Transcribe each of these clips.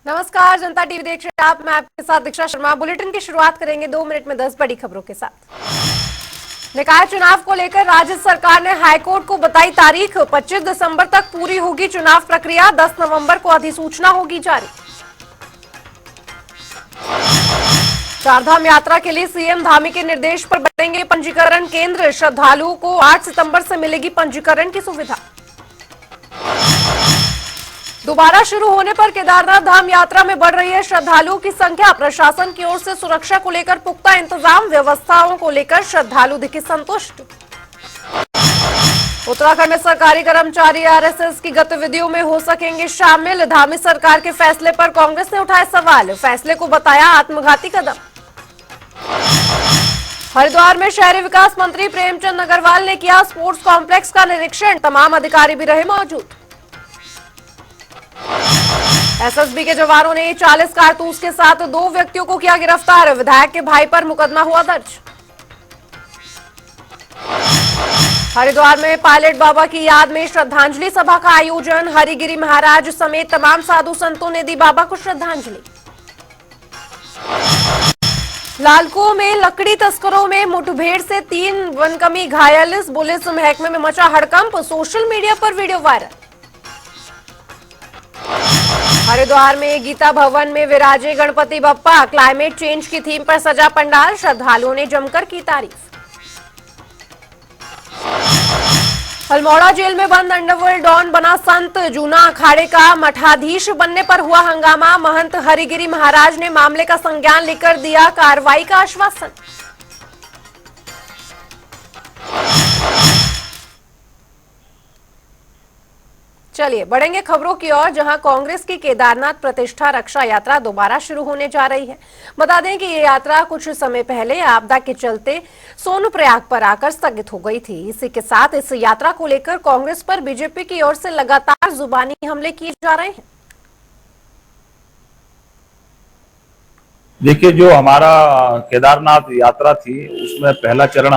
नमस्कार, जनता टीवी देख रहे हैं आप। मैं आपके साथ दीक्षा शर्मा। बुलेटिन की शुरुआत करेंगे 2 मिनट में 10 बड़ी खबरों के साथ। निकाय चुनाव को लेकर राज्य सरकार ने हाईकोर्ट को बताई तारीख। 25 दिसंबर तक पूरी होगी चुनाव प्रक्रिया। 10 नवंबर को अधिसूचना होगी जारी। चारधाम यात्रा के लिए सीएम धामी के निर्देश पर बनेंगे पंजीकरण केंद्र। श्रद्धालुओं को 8 सितंबर से मिलेगी पंजीकरण की सुविधा। दोबारा शुरू होने पर केदारनाथ धाम यात्रा में बढ़ रही है श्रद्धालुओं की संख्या। प्रशासन की ओर से सुरक्षा को लेकर पुख्ता इंतजाम। व्यवस्थाओं को लेकर श्रद्धालु दिखे संतुष्ट। उत्तराखंड में सरकारी कर्मचारी आरएसएस की गतिविधियों में हो सकेंगे शामिल। धामी सरकार के फैसले पर कांग्रेस ने उठाए सवाल। फैसले को बताया आत्मघाती कदम। हरिद्वार में शहरी विकास मंत्री प्रेमचंद अग्रवाल ने किया स्पोर्ट्स कॉम्प्लेक्स का निरीक्षण। तमाम अधिकारी भी रहे मौजूद। एसएसबी के जवानों ने 40 कारतूस के साथ 2 व्यक्तियों को किया गिरफ्तार। विधायक के भाई पर मुकदमा हुआ दर्ज। हरिद्वार में पायलट बाबा की याद में श्रद्धांजलि सभा का आयोजन। हरिगिरी महाराज समेत तमाम साधु संतों ने दी बाबा को श्रद्धांजलि। लालकुओं में लकड़ी तस्करों में मुठभेड़ से 3 वनकर्मी घायल। पुलिस महकमे में मचा हड़कंप। सोशल मीडिया पर वीडियो वायरल। हरिद्वार में गीता भवन में विराजे गणपति बप्पा। क्लाइमेट चेंज की थीम पर सजा पंडाल। श्रद्धालुओं ने जमकर की तारीफ। अल्मोड़ा जेल में बंद अंडरवर्ल्ड डॉन बना संत। जूना अखाड़े का मठाधीश बनने पर हुआ हंगामा। महंत हरिगिरी महाराज ने मामले का संज्ञान लेकर दिया कार्रवाई का आश्वासन। चलिए बढ़ेंगे खबरों की ओर, जहां कांग्रेस की केदारनाथ प्रतिष्ठा रक्षा यात्रा दोबारा शुरू होने जा रही है। बता दें कि ये यात्रा कुछ समय पहले आपदा के चलते सोनप्रयाग पर आकर स्थगित हो गई थी। इसी के साथ इस यात्रा को लेकर कांग्रेस पर बीजेपी की ओर से लगातार जुबानी हमले किए जा रहे हैं। देखिए, जो हमारा केदारनाथ यात्रा थी उसमें पहला चरण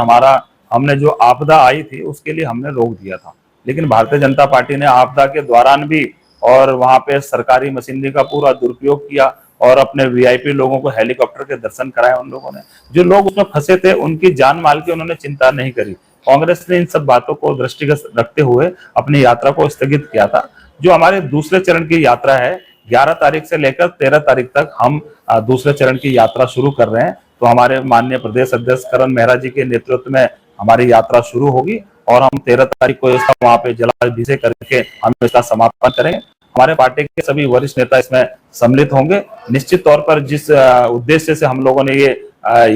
हमने जो आपदा आई थी उसके लिए हमने रोक दिया था। लेकिन भारतीय जनता पार्टी ने आपदा के दौरान भी और वहां पे सरकारी मशीनरी का पूरा दुरुपयोग किया और अपने वीआईपी लोगों को हेलीकॉप्टर के दर्शन कराए। उन लोगों ने, जो लोग उसमें फंसे थे, उनकी जान माल की उन्होंने चिंता नहीं करी। कांग्रेस ने इन सब बातों को दृष्टिगत रखते हुए अपनी यात्रा को स्थगित किया था। जो हमारे दूसरे चरण की यात्रा है, 11 तारीख से लेकर 13 तारीख तक हम दूसरे चरण की यात्रा शुरू कर रहे हैं। तो हमारे माननीय प्रदेश अध्यक्ष करण मेहरा जी के नेतृत्व में हमारी यात्रा शुरू होगी और हम 13 तारीख को इसका वहां पे जलाभिषेक करके हम इसका समापन करेंगे। हमारे पार्टी के सभी वरिष्ठ नेता इसमें सम्मिलित होंगे। निश्चित तौर पर जिस उद्देश्य से हम लोगों ने ये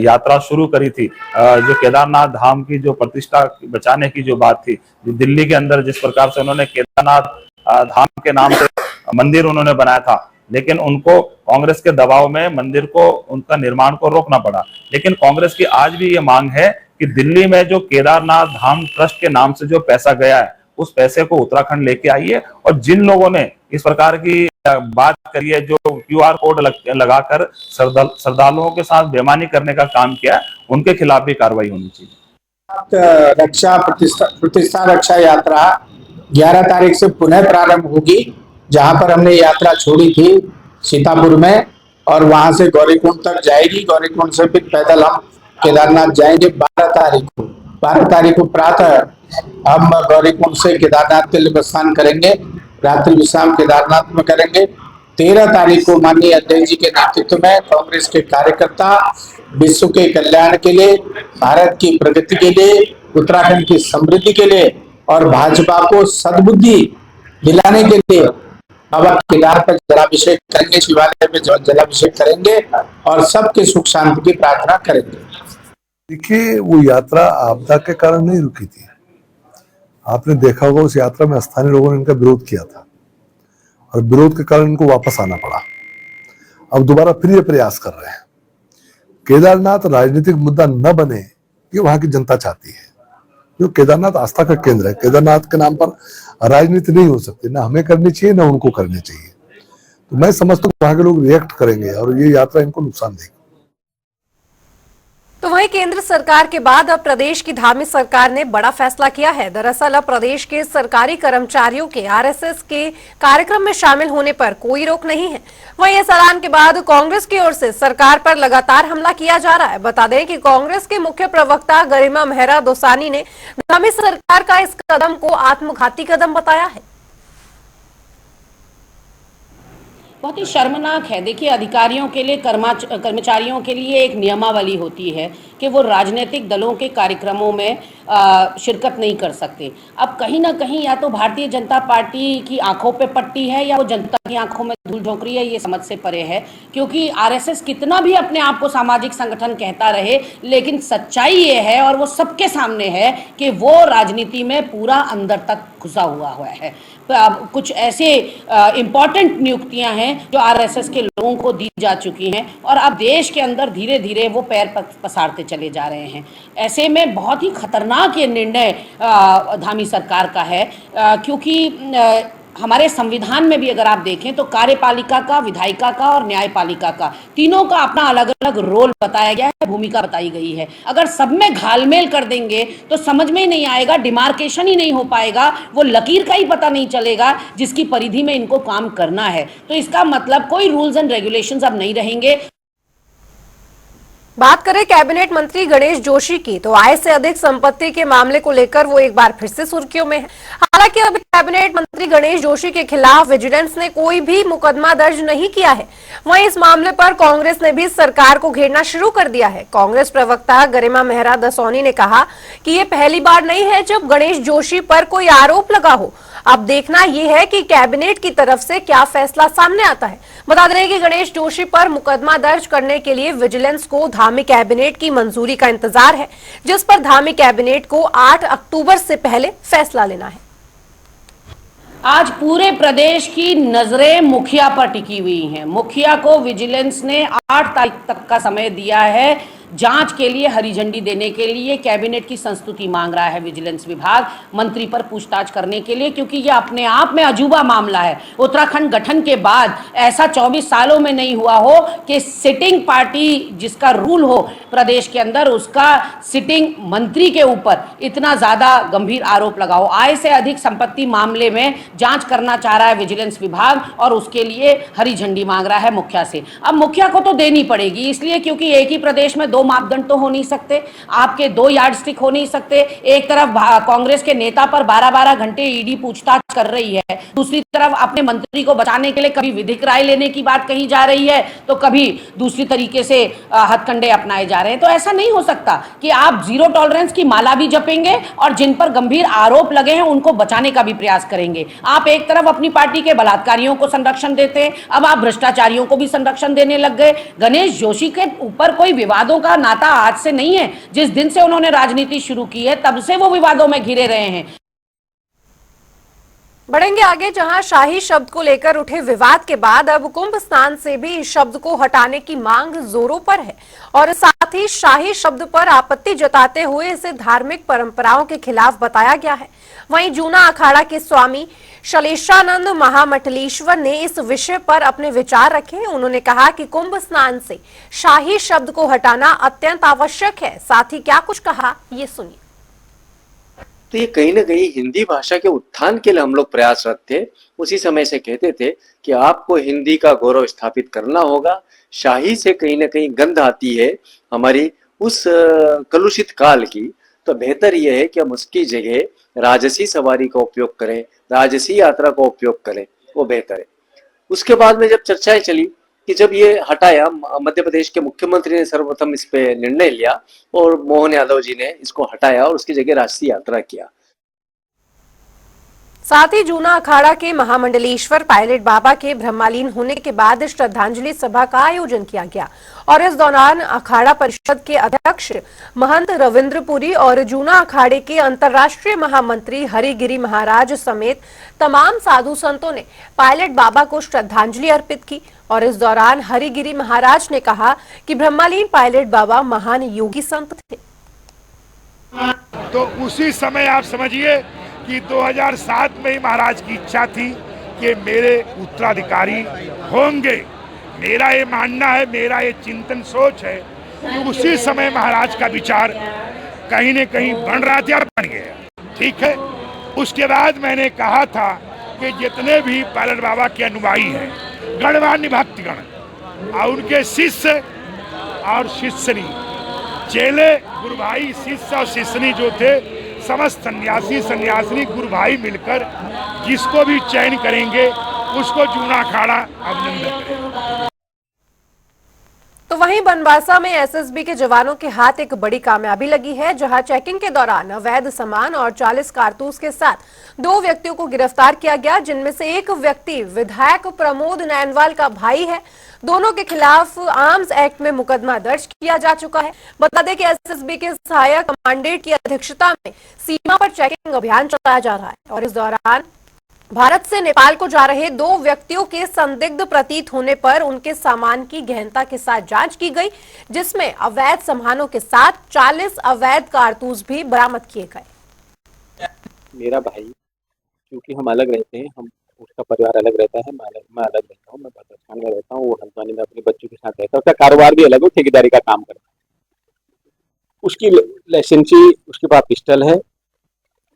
यात्रा शुरू करी थी, जो केदारनाथ धाम की जो प्रतिष्ठा बचाने की जो बात थी, जो दिल्ली के अंदर जिस प्रकार से उन्होंने केदारनाथ धाम के नाम से मंदिर उन्होंने बनाया था, लेकिन उनको कांग्रेस के दबाव में मंदिर को, उनका निर्माण को रोकना पड़ा। लेकिन कांग्रेस की आज भी ये मांग है कि दिल्ली में जो केदारनाथ धाम ट्रस्ट के नाम से जो पैसा गया है, उस पैसे को उत्तराखंड लेके आइए। और जिन लोगों ने इस प्रकार की बात करी है, जो क्यूआर कोड लगाकर श्रद्धालुओं के साथ बेईमानी करने का काम किया, उनके खिलाफ भी कार्रवाई होनी चाहिए। रक्षा प्रतिष्ठा रक्षा यात्रा 11 तारीख से पुनः प्रारंभ होगी। जहां पर हमने यात्रा छोड़ी थी सीतापुर में, और वहां से गौरीकुंड तक जाएगी। गौरीकुंड से फिर पैदल हम केदारनाथ जाएंगे। 12 तारीख को प्रातः हम गौरीकुंड से केदारनाथ के लिए प्रस्थान करेंगे। रात्रि विश्राम केदारनाथ में करेंगे। 13 तारीख को माननीय अध्यक्ष जी के नेतृत्व में कांग्रेस के कार्यकर्ता विश्व के कल्याण के लिए, भारत की प्रगति के लिए, उत्तराखंड की समृद्धि के लिए और भाजपा को सद्बुद्धि दिलाने के लिए बाबा केदार पर जलाभिषेक करेंगे, शिवालय में जलाभिषेक करेंगे और सबके सुख शांति की प्रार्थना करेंगे। देखिए, वो यात्रा आपदा के कारण नहीं रुकी थी। आपने देखा होगा उस यात्रा में स्थानीय लोगों ने इनका विरोध किया था और विरोध के कारण इनको वापस आना पड़ा। अब दोबारा फिर ये प्रयास कर रहे हैं। केदारनाथ राजनीतिक मुद्दा न बने, ये वहां की जनता चाहती है। जो केदारनाथ आस्था का केंद्र है, केदारनाथ के नाम पर राजनीति नहीं हो सकती, ना हमें करनी चाहिए ना उनको करनी चाहिए। तो मैं समझता हूँ वहां के लोग रिएक्ट करेंगे और ये यात्रा इनको नुकसान देगी। तो वहीं केंद्र सरकार के बाद अब प्रदेश की धामी सरकार ने बड़ा फैसला किया है। दरअसल अब प्रदेश के सरकारी कर्मचारियों के आरएसएस के कार्यक्रम में शामिल होने पर कोई रोक नहीं है। वहीं इस ऐलान के बाद कांग्रेस की ओर से सरकार पर लगातार हमला किया जा रहा है। बता दें कि कांग्रेस के मुख्य प्रवक्ता गरिमा मेहरा दोसानी ने धामी सरकार का इस कदम को आत्मघाती कदम बताया है। बहुत ही शर्मनाक है। देखिए, अधिकारियों के लिए, कर्मचारियों के लिए एक नियमावली होती है कि वो राजनीतिक दलों के कार्यक्रमों में शिरकत नहीं कर सकते। अब कहीं ना कहीं या तो भारतीय जनता पार्टी की आंखों पे पट्टी है या वो जनता की आंखों में धूल झोंक रही है, ये समझ से परे है। क्योंकि आरएसएस कितना भी अपने आप को सामाजिक संगठन कहता रहे, लेकिन सच्चाई ये है और वो सबके सामने है कि वो राजनीति में पूरा अंदर तक घुसा हुआ है। कुछ ऐसे इंपॉर्टेंट नियुक्तियां हैं जो आरएसएस के लोगों को दी जा चुकी हैं और अब देश के अंदर धीरे धीरे वो पैर पसारते चले जा रहे हैं। ऐसे में बहुत ही खतरनाक ये निर्णय धामी सरकार का है, क्योंकि हमारे संविधान में भी अगर आप देखें तो कार्यपालिका का, विधायिका का और न्यायपालिका का, तीनों का अपना अलग अलग रोल बताया गया है, भूमिका बताई गई है। अगर सब में घालमेल कर देंगे तो समझ में ही नहीं आएगा, डिमार्केशन ही नहीं हो पाएगा, वो लकीर का ही पता नहीं चलेगा जिसकी परिधि में इनको काम करना है। तो इसका मतलब कोई रूल्स एंड रेगुलेशंस अब नहीं रहेंगे। बात करें कैबिनेट मंत्री गणेश जोशी की, तो आय से अधिक संपत्ति के मामले को लेकर वो एक बार फिर से सुर्खियों में है। हालांकि अभी कैबिनेट मंत्री गणेश जोशी के खिलाफ विजिलेंस ने कोई भी मुकदमा दर्ज नहीं किया है। वहीं इस मामले पर कांग्रेस ने भी सरकार को घेरना शुरू कर दिया है। कांग्रेस प्रवक्ता गरिमा मेहरा दोसानी ने कहा कि ये पहली बार नहीं है जब गणेश जोशी पर कोई आरोप लगा हो। अब देखना यह है कि कैबिनेट की तरफ से क्या फैसला सामने आता है। बता दें कि गणेश जोशी पर मुकदमा दर्ज करने के लिए विजिलेंस को धामी कैबिनेट की मंजूरी का इंतजार है, जिस पर धामी कैबिनेट को 8 अक्टूबर से पहले फैसला लेना है। आज पूरे प्रदेश की नजरें मुखिया पर टिकी हुई हैं। मुखिया को विजिलेंस ने 8 तारीख तक का समय दिया है जांच के लिए, हरी झंडी देने के लिए। कैबिनेट की संस्तुति मांग रहा है विजिलेंस विभाग मंत्री पर पूछताछ करने के लिए, क्योंकि यह अपने आप में अजूबा मामला है। उत्तराखंड गठन के बाद ऐसा 24 सालों में नहीं हुआ हो कि सिटिंग पार्टी जिसका रूल हो प्रदेश के अंदर, उसका सिटिंग मंत्री के ऊपर इतना ज्यादा गंभीर आरोप लगा हो। आय से अधिक संपत्ति मामले में जांच करना चाह रहा है विजिलेंस विभाग और उसके लिए हरी झंडी मांग रहा है मुखिया से। अब मुखिया को तो देनी पड़ेगी, इसलिए क्योंकि एक ही प्रदेश में 2 मापदंड तो हो नहीं सकते, आपके 2 यार्डस्टिक हो नहीं सकते। एक तरफ कांग्रेस के नेता पर 12-12 घंटे ईडी पूछताछ कर रही है, दूसरी तरफ अपने मंत्री को बचाने के लिए कभी विधिक राय लेने की बात कही जा रही है तो कभी दूसरी तरीके से हथकंडे अपनाए जा रहे हैं। तो ऐसा नहीं हो सकता कि आप जीरो टॉलरेंस की माला भी जपेंगे और जिन पर गंभीर आरोप लगे हैं उनको बचाने का भी प्रयास करेंगे। आप एक तरफ अपनी पार्टी के बलात्कारियों को संरक्षण देते हैं, अब आप भ्रष्टाचारियों को भी संरक्षण देने लग गए। गणेश जोशी के ऊपर कोई विवादों का नाता आज से नहीं है, जिस दिन से उन्होंने राजनीति शुरू की है तब से वो विवादों में घिरे रहे हैं। बढ़ेंगे आगे, जहां शाही शब्द को लेकर उठे विवाद के बाद अब कुंभ स्नान से भी इस शब्द को हटाने की मांग जोरों पर है और साथ ही शाही शब्द पर आपत्ति जताते हुए इसे धार्मिक परंपराओं के खिलाफ बताया गया है। वहीं जूना अखाड़ा के स्वामी शलेशानंद महामंडलेश्वर ने इस विषय पर अपने विचार रखे। उन्होंने कहा कि कुंभ स्नान से शाही शब्द को हटाना अत्यंत आवश्यक है। साथ ही क्या कुछ कहा, ये सुनिए। तो ये कहीं ना कहीं हिंदी भाषा के उत्थान के लिए हम लोग प्रयासरत थे। उसी समय से कहते थे कि आपको हिंदी का गौरव स्थापित करना होगा। शाही से कहीं ना कहीं गंध आती है हमारी उस कलुषित काल की, तो बेहतर यह है कि हम उसकी जगह राजसी सवारी का उपयोग करें, राजसी यात्रा का उपयोग करें, वो बेहतर है। उसके बाद में जब चर्चाएं चली कि जब ये हटाया, मध्य प्रदेश के मुख्यमंत्री ने सर्वप्रथम इस पे निर्णय लिया और मोहन यादव जी ने इसको हटाया और उसकी जगह राष्ट्रीय यात्रा किया। साथ ही जूना अखाड़ा के महामंडलेश्वर पायलट बाबा के ब्रह्मलीन होने के बाद श्रद्धांजलि सभा का आयोजन किया गया और इस दौरान अखाड़ा परिषद के अध्यक्ष महंत रविंद्रपुरी और जूना अखाड़े के अंतर्राष्ट्रीय महामंत्री हरिगिरी महाराज समेत तमाम साधु संतों ने पायलट बाबा को श्रद्धांजलि अर्पित की। और इस दौरान हरिगिरी महाराज ने कहा कि ब्रह्मलीन पायलट बाबा महान योगी संत थे। तो उसी समय आप समझिए कि 2007 में ही महाराज की इच्छा थी कि मेरे उत्तराधिकारी होंगे। मेरा ये मानना है, मेरा ये चिंतन सोच है तो उसी समय महाराज का विचार कहीं न कहीं बन रहा था और बन गया। ठीक है, उसके बाद मैंने कहा था कि जितने भी पालन बाबा के अनुयायी हैं, गणमान्य भक्तगण और उनके शिष्य और शिष्यनी, चेले, गुरु भाई, शिष्य और शिष्यनी जो थे, समस्त सन्यासी सन्यासिनी गुरु भाई मिलकर जिसको भी चयन करेंगे उसको जूना अखाड़ा अभिनंदन करेंगे। तो वहीं बनवासा में एसएसबी के जवानों के हाथ एक बड़ी कामयाबी लगी है, जहां चेकिंग के दौरान अवैध सामान और 40 कारतूस के साथ 2 व्यक्तियों को गिरफ्तार किया गया, जिनमें से एक व्यक्ति विधायक प्रमोद नैनवाल का भाई है। दोनों के खिलाफ आर्म्स एक्ट में मुकदमा दर्ज किया जा चुका है। बता दें कि एसएसबी के सहायक कमांडेंट की अध्यक्षता में सीमा पर चेकिंग अभियान चलाया जा रहा है और इस दौरान भारत से नेपाल को जा रहे 2 व्यक्तियों के संदिग्ध प्रतीत होने पर उनके सामान की गहनता के साथ जांच की गई, जिसमें अवैध सामानों के साथ 40 अवैध कारतूस भी बरामद किए गए। मेरा भाई, क्योंकि हम अलग रहते हैं, हम उसका परिवार अलग रहता है, मैं अलग रहता हूँ, मैं पाकिस्तान में रहता हूँ, वो हल्द्वानी में अपने बच्चों के साथ रहता है। उसका कारोबार भी अलग है, ठेकेदारी का काम करता है। उसकी लाइसेंसी, उसके पास पिस्टल है।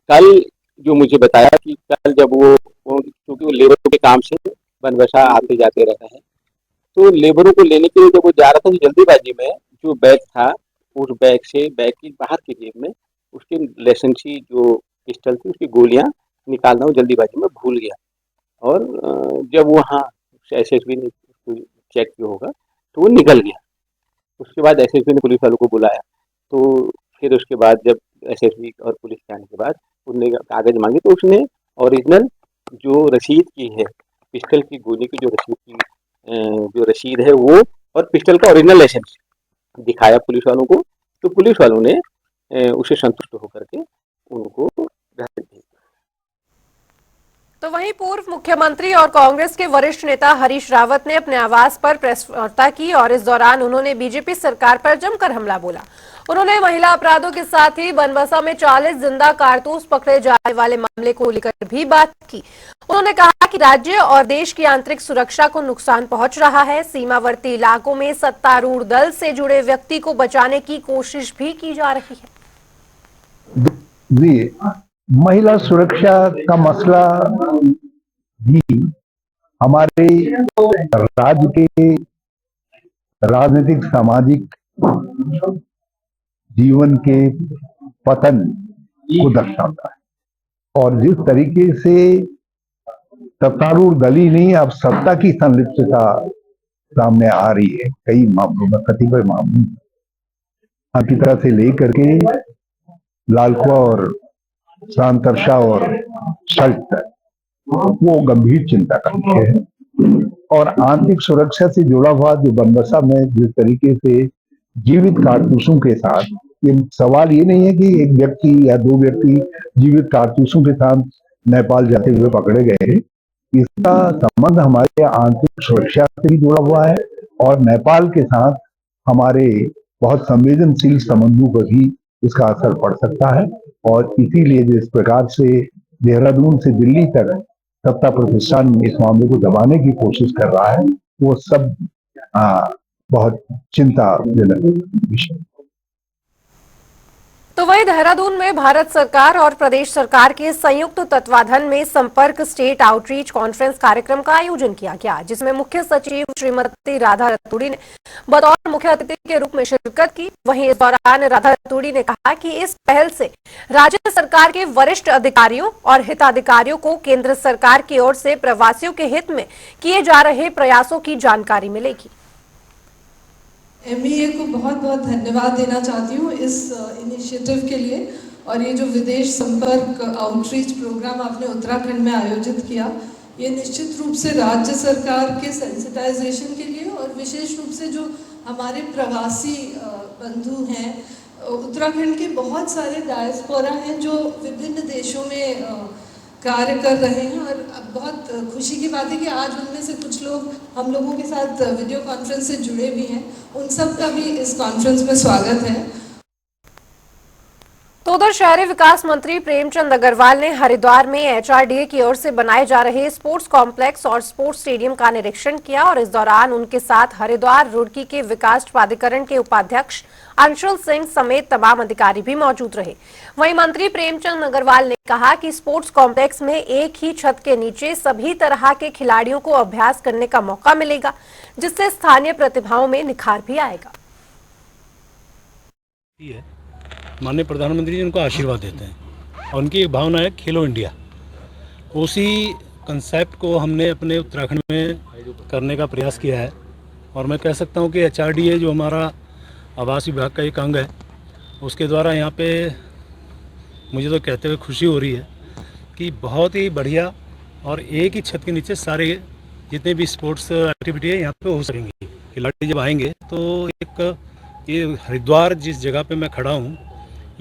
कल जो मुझे बताया कि कल जब वो क्योंकि वो लेबरों के काम से बनवासा आते जाते रहता है, तो लेबरों को लेने के लिए जब वो जा रहा था तो जल्दीबाजी में जो बैग था, उस बैग से, बैग की बाहर की जेब में उसकी लाइसेंसी जो पिस्टल थी, उसकी गोलियां निकालना वो जल्दीबाजी में भूल गया। और जब वहाँ एसएसबी ने चेक किया होगा तो वो निकल गया। उसके बाद एसएसबी ने पुलिस वालों को बुलाया, तो फिर उसके बाद जब एसएसबी और पुलिस के आने के बाद उनने कागज मांगे, तो उसने ओरिजिनल जो रसीद की है, पिस्टल की गोली की जो रसीद है वो, और पिस्टल का ओरिजिनल लाइसेंस दिखाया पुलिस वालों को। तो पुलिस वालों ने उसे संतुष्ट होकर के उनको घर भेज दिया। तो वहीं पूर्व मुख्यमंत्री और कांग्रेस के वरिष्ठ नेता हरीश रावत ने अपने आवास पर प्रेस वार्ता की और इस दौरान उन्होंने बीजेपी सरकार पर जमकर हमला बोला। उन्होंने महिला अपराधों के साथ ही बनवासा में 40 जिंदा कारतूस पकड़े जाने वाले मामले को लेकर भी बात की। उन्होंने कहा कि राज्य और देश की आंतरिक सुरक्षा को नुकसान पहुंच रहा है। सीमावर्ती इलाकों में सत्तारूढ़ दल से जुड़े व्यक्ति को बचाने की कोशिश भी की जा रही है। जी, महिला सुरक्षा का मसला भी हमारे राज्य के राजनीतिक सामाजिक जीवन के पतन को दर्शाता है। और जिस तरीके से सत्तारूढ़ दल ही नहीं, अब सत्ता की संलिप्तता सामने आ रही है कई मामलों में, कतिपय मामलों की तरह से लेकर के लालकुआ और सांतरशा और सल्ट तक, वो गंभीर चिंता का विषय है। और आंतरिक सुरक्षा से जुड़ा हुआ जो बनवासा में जिस तरीके से जीवित कारतूसों के साथ, ये सवाल ये नहीं है कि एक व्यक्ति या 2 व्यक्ति जीवित कारतूसों के साथ नेपाल जाते हुए पकड़े गए हैं। इसका संबंध हमारे आंतरिक सुरक्षा से भी जुड़ा हुआ है और नेपाल के साथ हमारे बहुत संवेदनशील संबंधों पर भी इसका असर पड़ सकता है। और इसीलिए जिस प्रकार से देहरादून से दिल्ली तक सत्ता प्रतिष्ठान इस मामले को दबाने की कोशिश कर रहा है, वो सब बहुत चिंताजनक विषय। तो वहीं देहरादून में भारत सरकार और प्रदेश सरकार के संयुक्त तत्वाधान में संपर्क स्टेट आउटरीच कॉन्फ्रेंस कार्यक्रम का आयोजन किया गया, जिसमें मुख्य सचिव श्रीमती राधा रतूड़ी ने बतौर मुख्य अतिथि के रूप में शिरकत की। वहीं इस दौरान राधा रतूड़ी ने कहा कि इस पहल से राज्य सरकार के वरिष्ठ अधिकारियों और हिताधिकारियों को केंद्र सरकार की ओर से प्रवासियों के हित में किए जा रहे प्रयासों की जानकारी मिलेगी। एमईए को बहुत बहुत धन्यवाद देना चाहती हूँ इस इनिशिएटिव के लिए। और ये जो विदेश संपर्क आउटरीच प्रोग्राम आपने उत्तराखंड में आयोजित किया, ये निश्चित रूप से राज्य सरकार के सेंसिटाइजेशन के लिए और विशेष रूप से जो हमारे प्रवासी बंधु हैं, उत्तराखंड के बहुत सारे डायस्पोरा हैं जो विभिन्न देशों में कार्य कर रहे हैं। और बहुत खुशी की बात है कि आज उनमें से कुछ लोग हम लोगों के साथ वीडियो कॉन्फ्रेंस से जुड़े भी हैं। उन सब का भी इस कॉन्फ्रेंस में स्वागत है। तो उधर शहरी विकास मंत्री प्रेमचंद अग्रवाल ने हरिद्वार में एचआरडीए की ओर से बनाए जा रहे स्पोर्ट्स कॉम्प्लेक्स और स्पोर्ट्स स्टेडियम का निरीक्षण किया और इस दौरान उनके साथ हरिद्वार रुड़की के विकास प्राधिकरण के उपाध्यक्ष अंशुल सिंह समेत तमाम अधिकारी भी मौजूद रहे। वहीं मंत्री प्रेमचंद अग्रवाल ने कहा कि स्पोर्ट्स कॉम्प्लेक्स में एक ही छत के नीचे सभी तरह के खिलाड़ियों को अभ्यास करने का मौका मिलेगा, जिससे स्थानीय प्रतिभाओं में निखार भी आएगा। माननीय प्रधानमंत्री जी उनको आशीर्वाद देते हैं और उनकी एक भावना है खेलो इंडिया। उसी कंसेप्ट को हमने अपने उत्तराखंड में करने का प्रयास किया है और मैं कह सकता हूं कि एचआरडीए जो हमारा आवास विभाग का एक अंग है, उसके द्वारा यहाँ पे मुझे तो कहते हुए खुशी हो रही है कि बहुत ही बढ़िया और एक ही छत के नीचे सारे जितने भी स्पोर्ट्स एक्टिविटी है यहाँ पे हो सकेंगी। खिलाड़ी जब आएंगे तो एक ये हरिद्वार जिस जगह पे मैं खड़ा हूँ,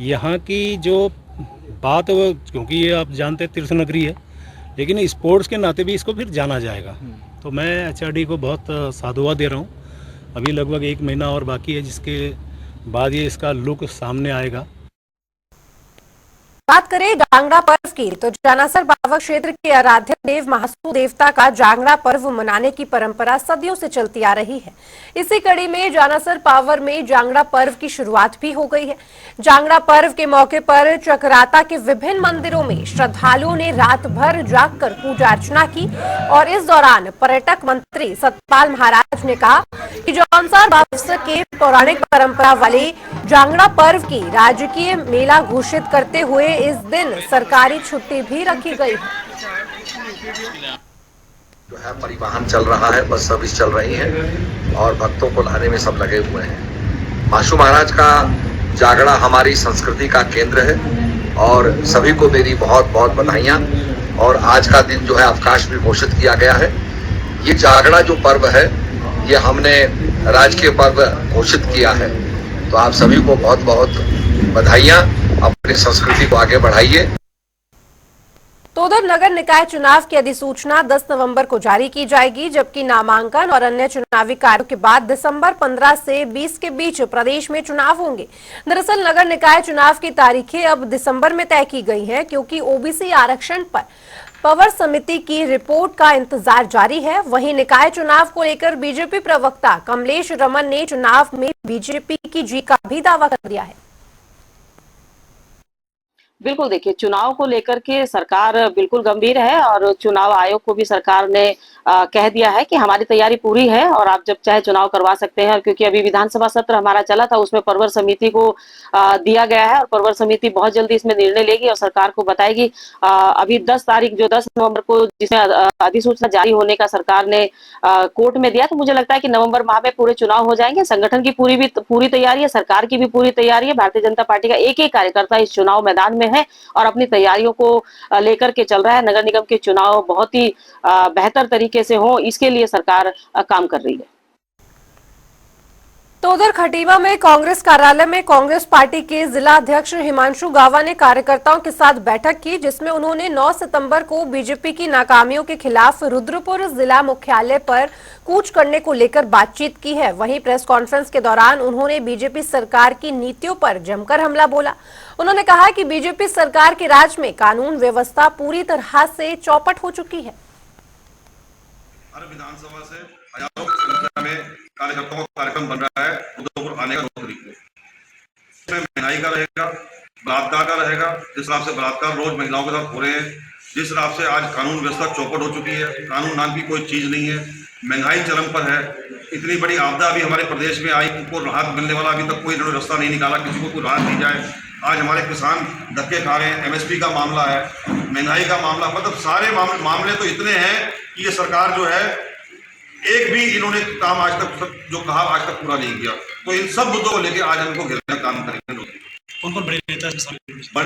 यहाँ की जो बात है वो, क्योंकि ये आप जानते हैं तीर्थ नगरी है, लेकिन स्पोर्ट्स के नाते भी इसको फिर जाना जाएगा। तो मैं एचआरडी को बहुत साधुवाद दे रहा हूँ। अभी लगभग 1 महीना और बाकी है, जिसके बाद ये इसका लुक सामने आएगा। बात करें जांगड़ा पर्व की तो जानासर बावक क्षेत्र के आराध्य देव महासू देवता का जांगड़ा पर्व मनाने की परंपरा सदियों से चलती आ रही है। इसी कड़ी में जानासर पावर में जांगड़ा पर्व की शुरुआत भी हो गई है। जांगड़ा पर्व के मौके पर चकराता के विभिन्न मंदिरों में श्रद्धालुओं ने रात भर जागकर पूजा अर्चना की और इस दौरान पर्यटक मंत्री सतपाल महाराज ने कहा कि जौनसार बावक के पौराणिक परंपरा वाले जांगड़ा पर्व की राजकीय मेला घोषित करते हुए इस दिन सरकारी छुट्टी भी रखी गई है। जो है परिवहन चल रहा है, बस सर्विस चल रही है और भक्तों को लाने में सब लगे हुए हैं। माशू महाराज का जागड़ा हमारी संस्कृति का केंद्र है और सभी को मेरी बहुत बहुत बधाइयाँ। और आज का दिन जो है अवकाश भी घोषित किया गया है। ये जागड़ा जो पर्व है ये हमने राजकीय पर्व घोषित किया है, तो आप सभी को बहुत बहुत बधाइयाँ। अपनी संस्कृति को आगे बढ़ाइए। तो उधर नगर निकाय चुनाव की अधिसूचना 10 नवंबर को जारी की जाएगी, जबकि नामांकन और अन्य चुनावी कार्यों के बाद दिसंबर 15 से 20 के बीच प्रदेश में चुनाव होंगे। दरअसल नगर निकाय चुनाव की तारीखें अब दिसंबर में तय की गई हैं, क्योंकि ओबीसी आरक्षण पर पवर समिति की रिपोर्ट का इंतजार जारी है। वहीं निकाय चुनाव को लेकर बीजेपी प्रवक्ता कमलेश रमन ने चुनाव में बीजेपी की जीत का भी दावा कर दिया है। बिल्कुल, देखिए चुनाव को लेकर के सरकार बिल्कुल गंभीर है और चुनाव आयोग को भी सरकार ने कह दिया है कि हमारी तैयारी पूरी है और आप जब चाहे चुनाव करवा सकते हैं। क्योंकि अभी विधानसभा सत्र हमारा चला था, उसमें परवर समिति को दिया गया है और परवर समिति बहुत जल्दी इसमें निर्णय लेगी और सरकार को बताएगी। अभी 10 तारीख जो 10 नवंबर को जिसमें अधिसूचना जारी होने का सरकार ने कोर्ट में दिया, तो मुझे लगता है कि नवंबर माह में पूरे चुनाव हो जाएंगे। संगठन की पूरी तैयारी है, सरकार की भी पूरी तैयारी है। भारतीय जनता पार्टी का एक एक कार्यकर्ता इस चुनाव मैदान में है और अपनी तैयारियों को लेकर के चल रहा है। नगर निगम के चुनाव बहुत ही बेहतर तरीके से हो, इसके लिए सरकार काम कर रही है। तो उधर खटीमा में कांग्रेस कार्यालय में कांग्रेस पार्टी के जिला अध्यक्ष हिमांशु गावा ने कार्यकर्ताओं के साथ बैठक की, जिसमें उन्होंने 9 सितंबर को बीजेपी की नाकामियों के खिलाफ रुद्रपुर जिला मुख्यालय पर कूच करने को लेकर बातचीत की है। वहीं प्रेस कॉन्फ्रेंस के दौरान उन्होंने बीजेपी सरकार की नीतियों पर जमकर हमला बोला। उन्होंने कहा कि बीजेपी सरकार के राज में कानून व्यवस्था पूरी तरह से चौपट हो चुकी है। विधानसभा से हजारों की संख्या में कार्यकर्ताओं का कार्यक्रम बन रहा है रुद्रपुर आने का नौकरी को। इसमें महंगाई का रहेगा, बलात्कार का रहेगा। जिस हिसाब से बलात्कार रोज महिलाओं के साथ हो रहे हैं, जिस हिसाब से आज कानून व्यवस्था चौपट हो चुकी है, कानून नाम की कोई चीज नहीं है, महंगाई चरम पर है। इतनी बड़ी आपदा अभी हमारे प्रदेश में आई, उनको राहत मिलने वाला अभी तक कोई रास्ता नहीं निकाला, किसी को कोई राहत दी जाए। आज हमारे किसान धक्के खा रहे हैं, एमएसपी का मामला है, महंगाई का मामला, मतलब सारे मामले तो इतने हैं कि ये सरकार जो है एक भी इन्होंने काम आज तक जो कहा आज तक पूरा नहीं किया। तो इन सब मुद्दों को लेकर आज हमको घेरने का काम करेंगे। कौन बड़े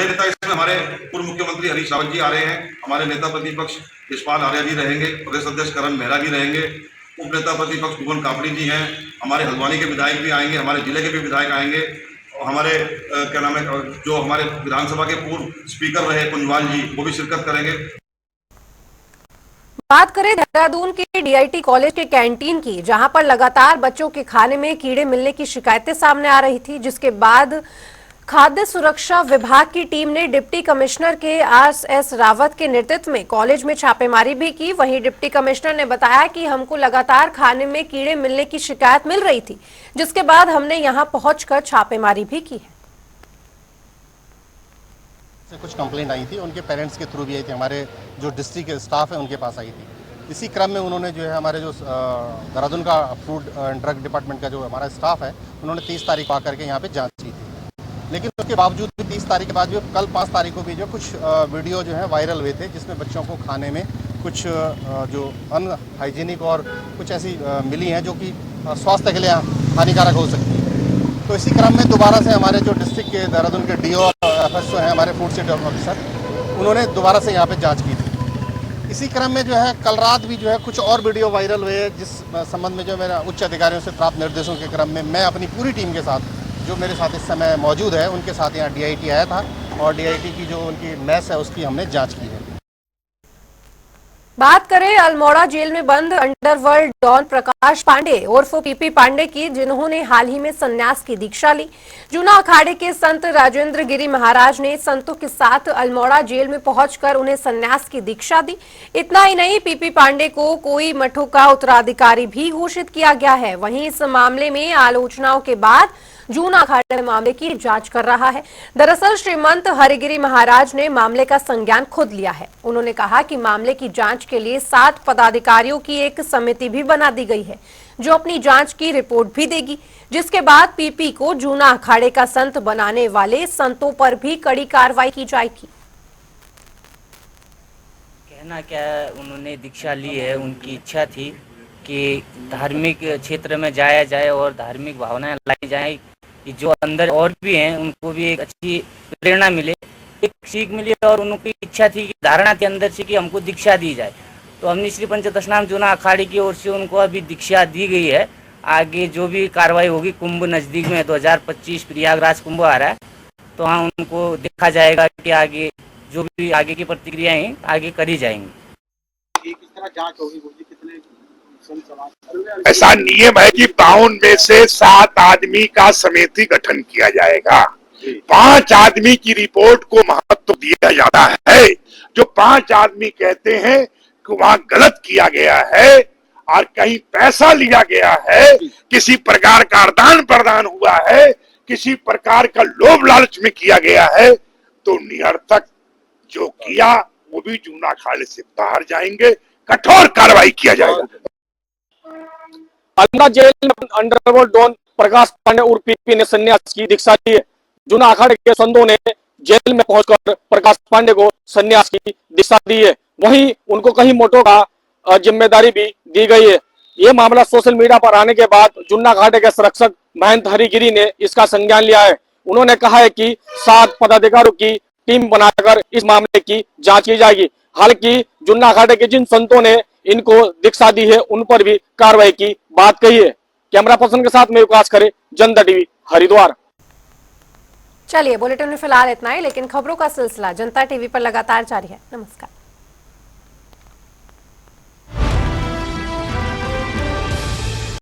नेता इसमें हमारे पूर्व मुख्यमंत्री हरीश रावत जी आ रहे हैं, हमारे नेता प्रतिपक्ष यशपाल आर्य जी रहेंगे, प्रदेश अध्यक्ष करण मेहरा जी रहेंगे, उप नेता प्रतिपक्ष भुवन कापड़ी जी हैं, हमारे हल्द्वानी के विधायक भी आएंगे, हमारे जिले के भी विधायक आएंगे, और हमारे क्या नाम है जो हमारे विधानसभा के पूर्व स्पीकर रहे कुंजवाल जी, वो भी शिरकत करेंगे। बात करें देहरादून के डीआईटी कॉलेज के कैंटीन की, जहां पर लगातार बच्चों के खाने में कीड़े मिलने की शिकायतें सामने आ रही थी, जिसके बाद खाद्य सुरक्षा विभाग की टीम ने डिप्टी कमिश्नर के आर.एस. रावत के नेतृत्व में कॉलेज में छापेमारी भी की। वहीं डिप्टी कमिश्नर ने बताया कि हमको लगातार खाने में कीड़े मिलने की शिकायत मिल रही थी, जिसके बाद हमने यहां पहुंचकर छापेमारी भी की है। कुछ कंप्लेंट आई थी, उनके पेरेंट्स के थ्रू भी आई थी, हमारे जो डिस्ट्रिक्ट स्टाफ है उनके पास आई थी। इसी क्रम में उन्होंने जो है हमारे जो देहरादून का फूड एंड ड्रग डिपार्टमेंट का जो हमारा स्टाफ है, उन्होंने 30 तारीख को आकर के यहाँ पे जांच की थी। लेकिन उसके बावजूद भी 30 तारीख के बाद भी कल 5 तारीख को भी जो कुछ वीडियो जो है वायरल हुए थे, जिसमें बच्चों को खाने में कुछ जो अनहाइजीनिक और कुछ ऐसी मिली हैं जो कि स्वास्थ्य के लिए हानिकारक हो सकती है। तो इसी क्रम में दोबारा से हमारे जो डिस्ट्रिक्ट के देहरादून के DO FSO हैं, हमारे फूड सेफ्टी ऑफिसर, उन्होंने दोबारा से यहाँ पे जांच की थी। इसी क्रम में जो है कल रात भी जो है कुछ और वीडियो वायरल हुए, जिस संबंध में जो मेरा उच्च अधिकारियों से प्राप्त निर्देशों के क्रम में मैं अपनी पूरी टीम के साथ, जो मेरे साथ इस समय मौजूद है, उनके साथ यहाँ DIT आया था और DIT की जो उनकी मैस है उसकी हमने जाँच की है। बात करें अल्मोड़ा जेल में बंद अंडरवर्ल्ड डॉन प्रकाश पांडे उर्फ PP पांडे की, जिन्होंने हाल ही में संन्यास की दीक्षा ली। जूना अखाड़े के संत राजेंद्र गिरी महाराज ने संतों के साथ अल्मोड़ा जेल में पहुंचकर उन्हें संन्यास की दीक्षा दी। इतना ही नहीं, PP पांडे को कोई मठों का उत्तराधिकारी भी घोषित किया गया है। वहीं इस मामले में आलोचनाओं के बाद जूना अखाड़े मामले की जांच कर रहा है। दरअसल श्रीमंत हरिगिरी महाराज ने मामले का संज्ञान खुद लिया है। उन्होंने कहा कि मामले की जांच के लिए 7 पदाधिकारियों की एक समिति भी बना दी गई है, जो अपनी जांच की रिपोर्ट भी देगी, जिसके बाद PP को जूना अखाड़े का संत बनाने वाले संतों पर भी कड़ी कार्रवाई की जाएगी। कहना क्या, उन्होंने दीक्षा ली है, उनकी इच्छा थी कि धार्मिक क्षेत्र में जाया जाए और धार्मिक भावनाएं लाई जाए, कि जो अंदर और भी हैं उनको भी एक अच्छी प्रेरणा मिले, एक सीख मिली। और उनकी इच्छा थी कि धारणा के अंदर से कि हमको दीक्षा दी जाए। तो हमने श्री पंचदशनाम जूना अखाड़े की ओर से उनको अभी दीक्षा दी गई है। आगे जो भी कार्रवाई होगी, कुंभ नज़दीक में 2025 प्रयागराज कुंभ आ रहा है, तो हाँ उनको देखा जाएगा कि आगे जो भी आगे की प्रतिक्रियाएं आगे करी जाएंगी। किस तरह जांच होगी, कितने ऐसा नियम है कि 52 में से 7 आदमी का समिति गठन किया जाएगा। 5 आदमी की रिपोर्ट को महत्व दिया जाता है। जो 5 आदमी कहते हैं कि वहाँ गलत किया गया है और कहीं पैसा लिया गया है, किसी प्रकार का आदान प्रदान हुआ है, किसी प्रकार का लोभ लालच में किया गया है, तो निरर्थक जो किया वो भी जूना अखाड़े से बाहर जाएंगे, कठोर कार्रवाई किया जाएगा। अल्मोड़ा जेल में अंडरवर्ल्ड डॉन प्रकाश पांडे उर्फ PP ने संन्यास की दीक्षा ली है। जूना अखाड़े के संतों ने जेल में पहुंचकर प्रकाश पांडे को संन्यास की दीक्षा दी है। वहीं उनको कहीं मोटों का जिम्मेदारी भी दी गई है। ये मामला सोशल मीडिया पर आने के बाद जूना अखाड़े के संरक्षक महंत हरिगिरी ने इसका संज्ञान लिया है। उन्होंने कहा है कि 7 पदाधिकारियों की टीम बनाकर इस मामले की जांच की जाएगी। हालांकि जूना अखाड़े के जिन संतों ने इनको दीक्षा दी है, उन पर भी कार्रवाई की बात कही है। कैमरा पर्सन के साथ में विकास करे, जनता TV हरिद्वार। चलिए, बुलेटिन में फिलहाल इतना ही, लेकिन खबरों का सिलसिला जनता TV पर लगातार जारी है। नमस्कार।